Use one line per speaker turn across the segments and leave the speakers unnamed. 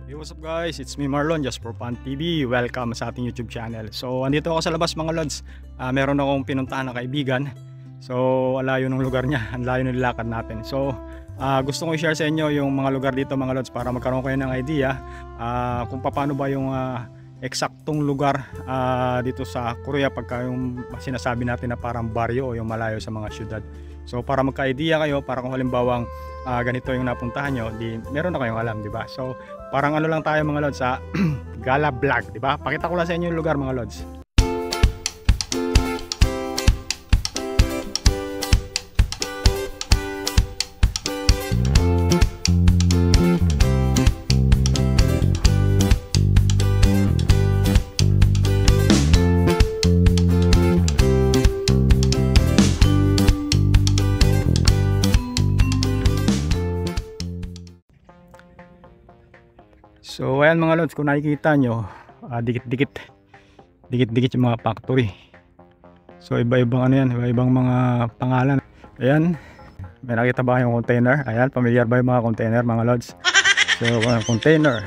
Hey, what's up guys? It's me Marlon, just for Fun TV. Welcome sa ating YouTube channel. So, andito ako sa labas mga lods. Meron akong pinuntahan na kaibigan. So, alayo ng lugar niya. Ang layo ng nilakad natin. So, gusto ko i-share sa inyo yung mga lugar dito mga lods para magkaroon kayo ng idea kung paano ba yung eksaktong lugar dito sa Korea pagka yung sinasabi natin na parang baryo o yung malayo sa mga syudad. So para magka-idea kayo, para kung halimbawang ganito yung napuntahan nyo, di meron na kayong alam, di ba? So parang ano lang tayo mga lods sa Gala Vlog, di ba? Pakita ko lang sa inyo yung lugar mga lods. So ayan mga lods, kung nakikita nyo, dikit-dikit yung mga factory. So iba-ibang ano yan, iba-ibang mga pangalan. Ayan, may nakita ba kayong container? Ayan, familiar ba yung mga container mga lods? So container.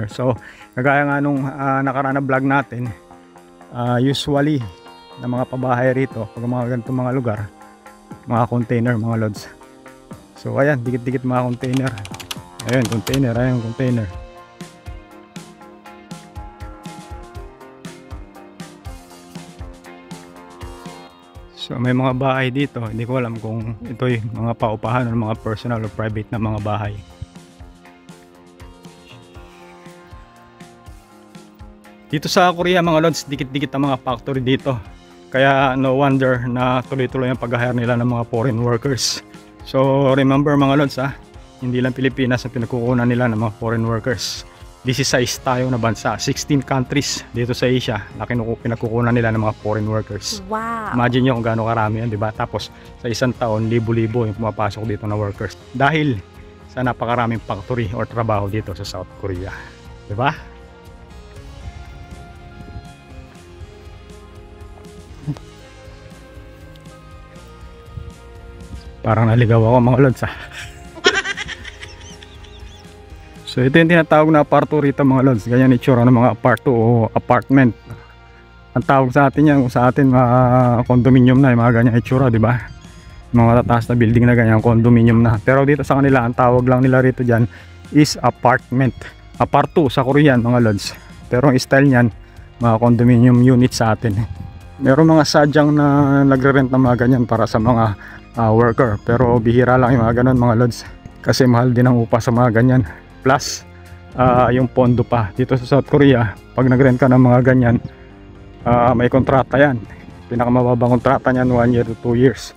So kagaya nga nung nakaraan na vlog natin, usually na mga pabahay rito, pag mga ganitong mga lugar, mga container mga lods. So ayan, dikit-dikit mga container. Ayun, container. So may mga bahay dito, hindi ko alam kung ito yung mga paupahan o mga personal o private na mga bahay. Dito sa Korea mga lods, dikit-dikit ang mga factory dito. Kaya no wonder na tuloy-tuloy ang pag-hire nila ng mga foreign workers. So remember mga lods hindi lang Pilipinas ang pinagkukunan nila ng mga foreign workers. 16 tayo na bansa, 16 countries dito sa Asia na pinagkukunan nila ng mga foreign workers.
Wow!
Imagine nyo kung gaano karami yan, di ba? Tapos sa isang taon, libo-libo yung pumapasok dito na workers. Dahil sa napakaraming factory or trabaho dito sa South Korea. Di ba? Parang naligaw ako mga lods So ito yung tinatawag na aparto rito mga lods. Ganyan itsura ng mga aparto o apartment. Ang tawag sa atin yan, kung sa atin mga condominium na, yung mga ganyan itsura, di ba? Mga tataas na building na ganyan, condominium na. Pero dito sa kanila, ang tawag lang nila rito dyan is apartment. Aparto sa Korean mga lods. Pero ang style niyan, mga condominium unit sa atin. Meron mga sadyang na nagre-rent ng mga ganyan para sa mga worker. Pero bihira lang yung mga ganun mga lods. Kasi mahal din ang upa sa mga ganyan. Plus yung pondo pa dito sa South Korea. Pag nag-rent ka ng mga ganyan, may kontrata yan. Pinakamababang kontrata niyan 1 year to 2 years.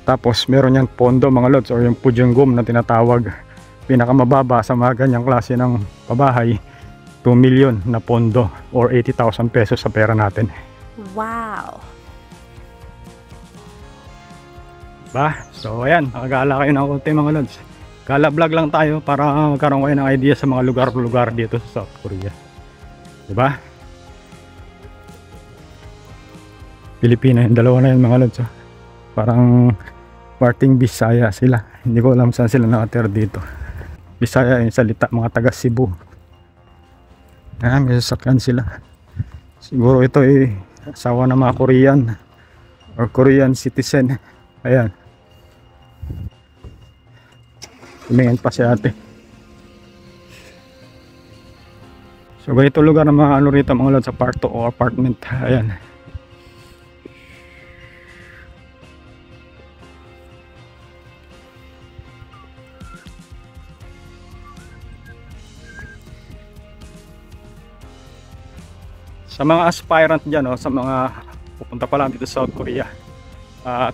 Tapos meron yan pondo mga lods, or yung pujenggum na tinatawag. Pinakamababa sa mga ganyang klase ng pabahay, 2 million na pondo or 80,000 pesos sa pera natin.
Wow!
Ba? So ayan, nakagala kayo ng konti mga lods. Gala vlog lang tayo para magkaroon kayo ng idea sa mga lugar-lugar dito sa South Korea. Diba? Pilipina yung dalawa na yun mga lods. Parang parting Bisaya sila. Hindi ko alam saan sila nakatira dito. Bisaya yung salita, mga taga Cebu. May sasakyan sila. Siguro ito asawa ng mga Korean or Korean citizen. Ayan. Tumingin pa si ate. So ganito lugar ng mga ano rito mga lods, aparto o apartment. Ayan. Sa mga aspirant dyan, sa mga pupunta pa lang dito sa South Korea,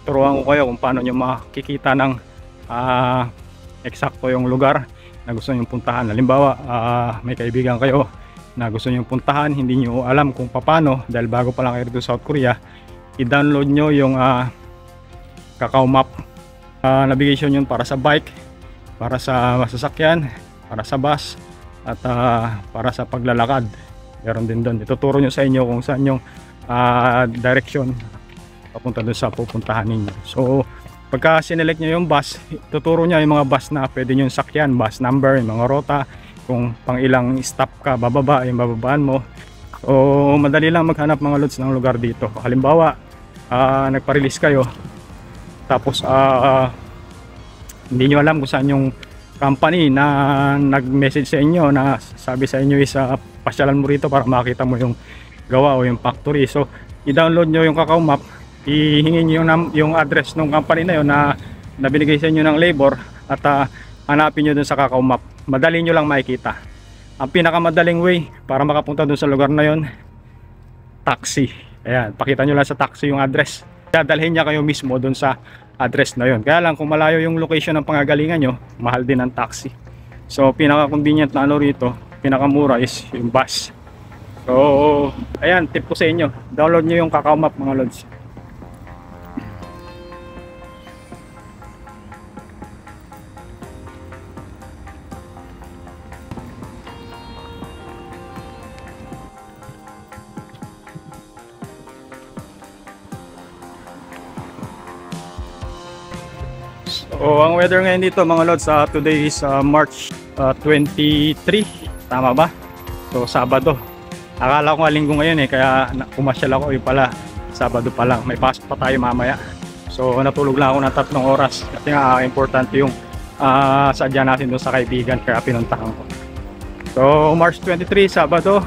turuan ko kayo kung paano nyo makikita ng eksakto yung lugar na gusto nyo puntahan. Halimbawa, may kaibigan kayo na gusto nyo puntahan, hindi nyo alam kung paano, dahil bago pa lang kayo dito sa South Korea, i-download nyo yung Kakao Map. Navigation yun para sa bike, para sa sasakyan, para sa bus, at para sa paglalakad. Meron din doon. Ituturo nyo sa inyo kung saan yung direction papunta doon sa pupuntahan ninyo. So Pagka sinelect nyo yung bus, tuturo niya yung mga bus na pwede nyo sakyan, bus number, yung mga rota, kung pang ilang stop ka bababa, yung bababaan mo. O madali lang maghanap mga lods ng lugar dito. Halimbawa, nagpa-release kayo, tapos hindi nyo alam kung saan yung company na nag-message sa inyo na sabi sa inyo is pasyalan mo rito para makita mo yung gawa o yung factory. So i-download nyo yung Kakao Map, ihingi nyo yung address ng company na yun na binigay sa inyo ng labor, at hanapin nyo dun sa Kakao Map. Madali nyo lang makikita. Ang pinakamadaling way para makapunta dun sa lugar na yun, taxi. Ayan, pakita nyo lang sa taxi yung address, dadalhin niya kayo mismo dun sa address na yun. Kaya lang kung malayo yung location ng pangagalingan nyo, mahal din ang taxi. So pinaka convenient na ano rito, pinakamura is yung bus. So ayan, tip ko sa inyo, download nyo yung Kakao Map mga lods. So ang weather ngayon dito mga lods, today is March 23, tama ba? So Sabado. Akala ko nga linggo ngayon kaya pumasyal ako, yung pala Sabado pa lang, may pasok pa tayo mamaya. So natulog lang ako ng 3 oras kasi nga importante yung sadya natin doon sa kaibigan, kaya pinuntahan ko. So March 23, Sabado,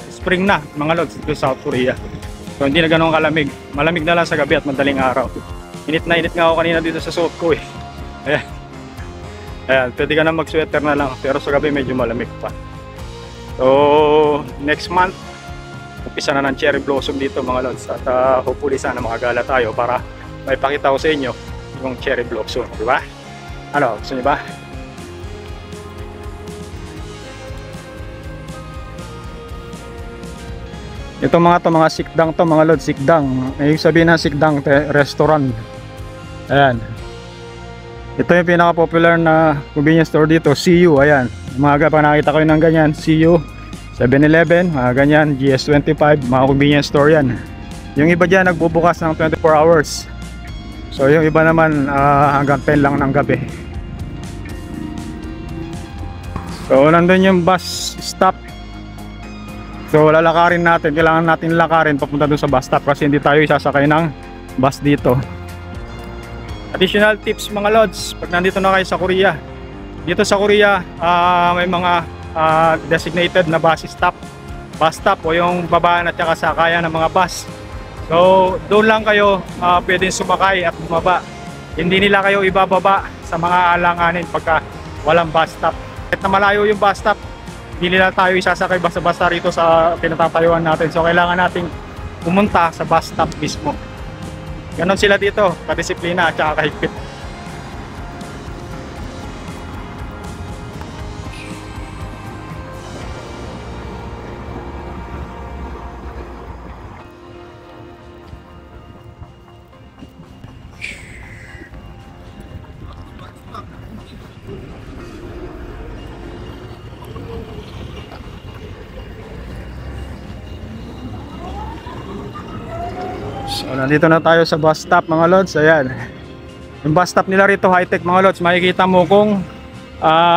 spring na mga lods dito sa South Korea. So hindi na ganoon kalamig, malamig na lang sa gabi at madaling araw. Init na init nga ako kanina dito sa suot ko Ayan. Ayan, pwede ka na mag-sweater na lang, pero sa gabi medyo malamig pa. So next month, umpisa na ng cherry blossom dito mga lods. At hopefully sana makagala tayo para may pakita ko sa inyo yung cherry blossom, di ba? Ano, gusto niyo ba? Ito mga sikdang to mga lods, sikdang. Ibig sabihin ng sikdang, restaurant. Ayan. Ito yung pinaka-popular na convenience store dito, CU. Ayan. Mga pa nakita ko ng ganyan, CU, 7-Eleven, mga ganyan, GS25, mga convenience store yan. Yung iba dyan nagbubukas ng 24 hours. So yung iba naman hanggang 10 lang ng gabi. So nandun yung bus stop. So lalakarin natin, kailangan natin lakarin papunta dun sa bus stop kasi hindi tayo isasakay ng bus dito. Additional tips mga lods, pag nandito na kayo sa Korea, dito sa Korea may mga designated na bus stop o yung babaan at saka sakayan ng mga bus. So doon lang kayo pwedeng sumakay at bumaba. Hindi nila kayo ibababa sa mga alanganin pagka walang bus stop. Kahit na malayo yung bus stop, hindi nila tayo isasakay basta-basta rito sa pinatatayuan natin. So kailangan nating pumunta sa bus stop mismo. Ganon sila dito, kadisiplina at saka kahigpit. So nandito na tayo sa bus stop mga lods. Ayan, yung bus stop nila rito high-tech mga lods. Makikita mo kung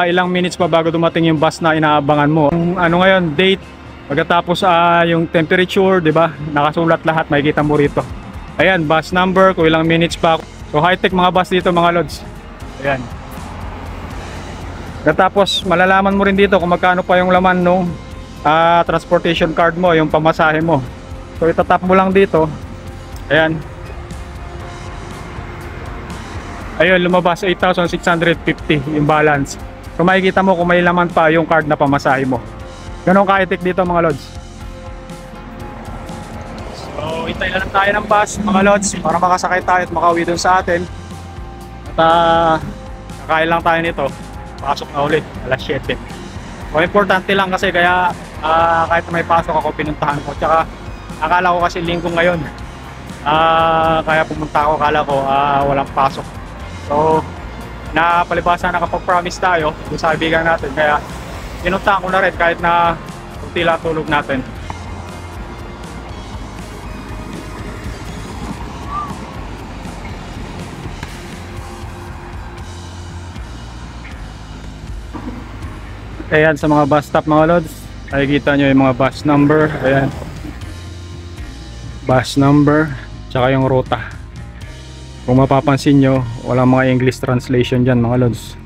ilang minutes pa bago dumating yung bus na inaabangan mo. Kung ano ngayon, date, pagkatapos yung temperature, di ba? Nakasulat lahat, makikita mo rito. Ayan, bus number, kung ilang minutes pa. So high-tech mga bus dito mga lods. Ayan. Pagkatapos malalaman mo rin dito kung magkano pa yung laman nung transportation card mo, yung pamasahe mo. So itatap mo lang dito. Ayan. Ayun, lumabas 8,650 yung balance. So makikita mo kung may laman pa yung card na pamasahe mo. Ganun ka-high-tech dito mga lods. So hintay na lang tayo ng bus mga lods para makasakay tayo at makauwi dun sa atin. At kakain lang tayo nito. Pasok na ulit, alas 7. So importante lang kasi kaya kahit may pasok ako, pinuntahan ko. Tsaka akala ko kasi linggo ngayon. Kaya pumunta ako, akala ko walang pasok. So napalibasa nakapag-promise tayo doon sa kaibigan natin, kaya pinuntahan ko na rin kahit na kunti lang tulog natin. Ayan sa mga bus stop mga lods, nakikita nyo yung mga bus number. Ayan, bus number tsaka yung ruta. Kung mapapansin nyo, wala mga English translation dyan mga lods,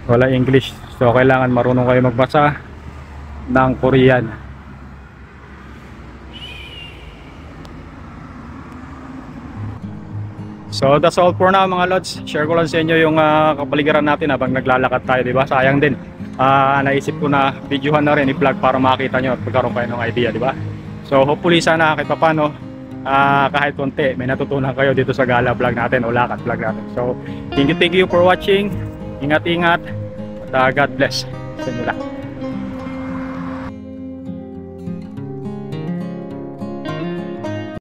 wala English, so kailangan marunong kayo magbasa ng Korean. So that's all for now mga lods. Share ko lang sa inyo yung kapaligiran natin habang naglalakad tayo, di ba? Sayang din. Naisip ko na videohan na rin, i-vlog para makita nyo at magkaroon kayo ng idea, di ba? So hopefully sana kahit papano, kahit konti may natutunan kayo dito sa gala vlog natin o lakad vlog natin. So thank you for watching. Ingat-ingat at God bless sa inyo lahat.